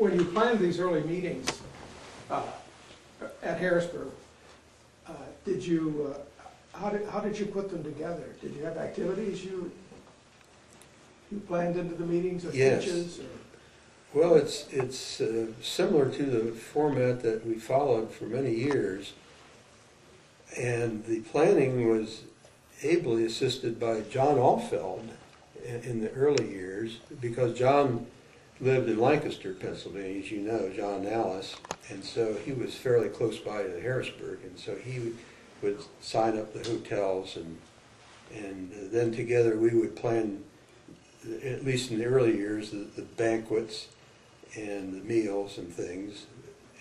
when you planned these early meetings at Harrisburg, did you, how did you put them together? Did you have activities you planned into the meetings or Yes. speeches? Or? Well, it's similar to the format that we followed for many years, and the planning was ably assisted by John Alfeld in the early years, because John lived in Lancaster, Pennsylvania, as you know, John Alice, and so he was fairly close by to Harrisburg, and so he would sign up the hotels, and then together we would plan, at least in the early years, the banquets and the meals and things,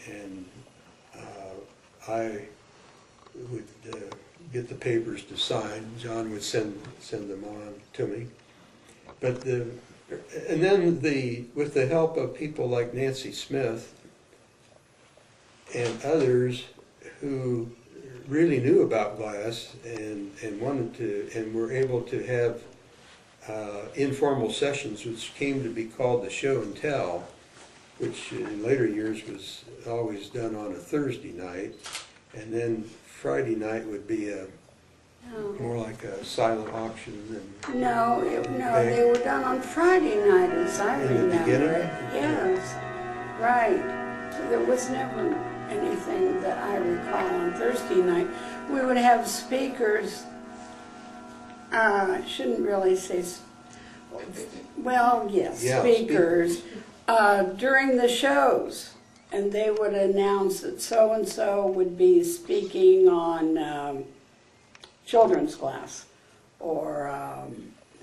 and I would get the papers to sign. John would send them on to me, but and then with the help of people like Nancy Smith and others who really knew about glass and wanted to, and were able to have informal sessions, which came to be called the show and tell, which in later years was always done on a Thursday night, and then Friday night would be more like a silent auction. And No, they were done on Friday night, as I remember it. Yes, right. So there was never anything that I recall on Thursday night. We would have speakers. I shouldn't really say. Well, yes, yeah, speakers during the shows, and they would announce that so and so would be speaking on children's class or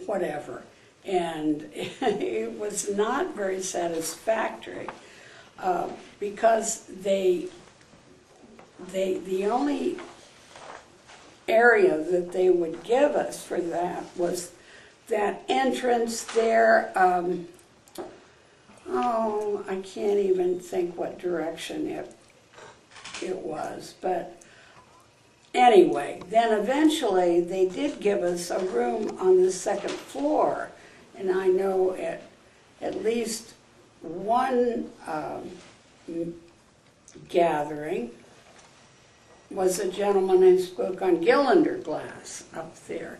whatever, and it was not very satisfactory because the only area that they would give us for that was that entrance there. Oh, I can't even think what direction it was, but anyway, then eventually they did give us a room on the second floor, and I know at least one gathering was a gentleman who spoke on Gillinder glass up there,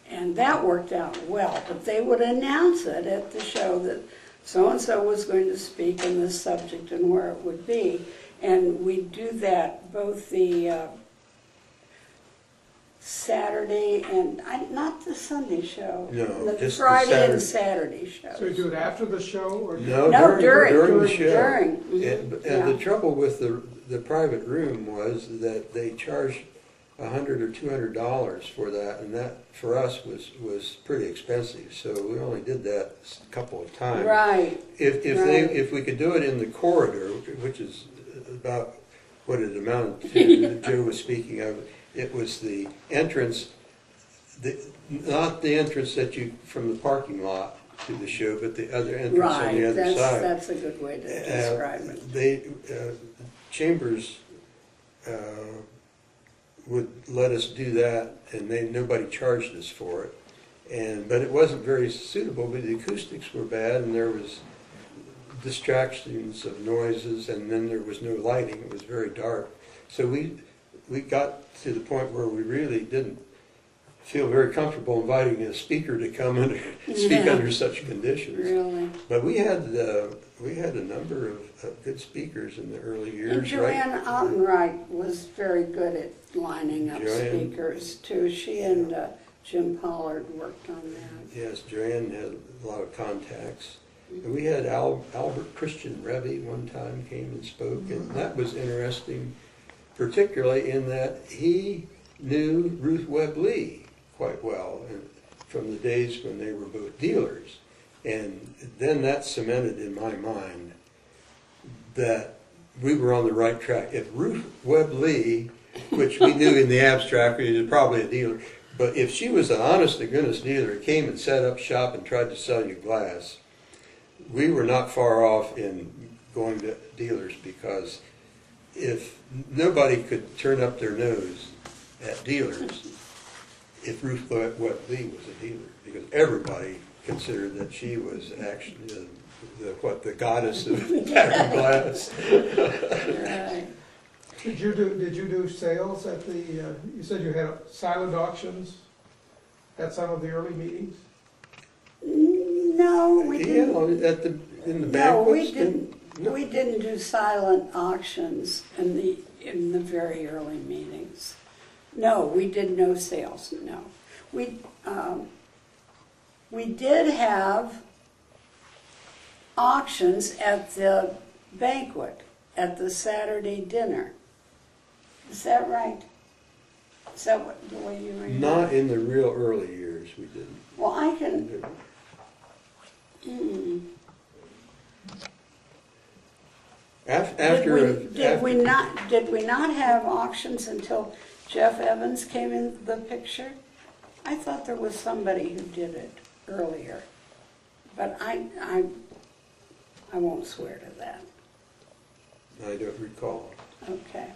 and that worked out well. But they would announce it at the show that so-and-so was going to speak on this subject and where it would be, and we'd do that both the Saturday and not the Sunday show. No, the just Friday the and Saturday shows. So you do it after the show, or no, during the show. During. And the trouble with the private room was that they charged $100 or $200 for that, and that for us was pretty expensive. So we only did that a couple of times. Right. If we could do it in the corridor, which is about what it amounted to, that Joe was speaking of. It was the entrance, not the entrance that you from the parking lot to the show, but the other entrance on the other side. That's a good way to describe it. Chambers would let us do that, and nobody charged us for it. But it wasn't very suitable, but the acoustics were bad, and there was distractions of noises, and then there was no lighting. It was very dark. So we got to the point where we really didn't feel very comfortable inviting a speaker to come and speak under such conditions. Really? But we had a number of good speakers in the early years. And Joanne Ottenreich was very good at lining up speakers too. She and Jim Pollard worked on that. Yes, Joanne had a lot of contacts. And we had Albert Christian Revy one time came and spoke, and that was interesting, particularly in that he knew Ruth Webb Lee quite well from the days when they were both dealers. And then that cemented in my mind that we were on the right track. If Ruth Webb Lee, which we knew in the abstract, she was probably a dealer, but if she was an honest-to-goodness dealer, came and set up shop and tried to sell you glass, we were not far off in going to dealers, because if nobody could turn up their nose at dealers if Ruth Webb Lee was a dealer, because everybody considered that she was actually the goddess of patterned glass. Right. Did you do sales at the, you said you had silent auctions at some of the early meetings? No, we didn't. Yeah, in the No, we banquets. didn't. No. We didn't do silent auctions in the very early meetings. No, we did no sales. No, we did have auctions at the banquet, at the Saturday dinner. Is that right? Is that what, the way you remember? Not in the real early years, we didn't. Well, I can. Did we not have auctions until Jeff Evans came in the picture? I thought there was somebody who did it earlier, but I won't swear to that. I don't recall. Okay.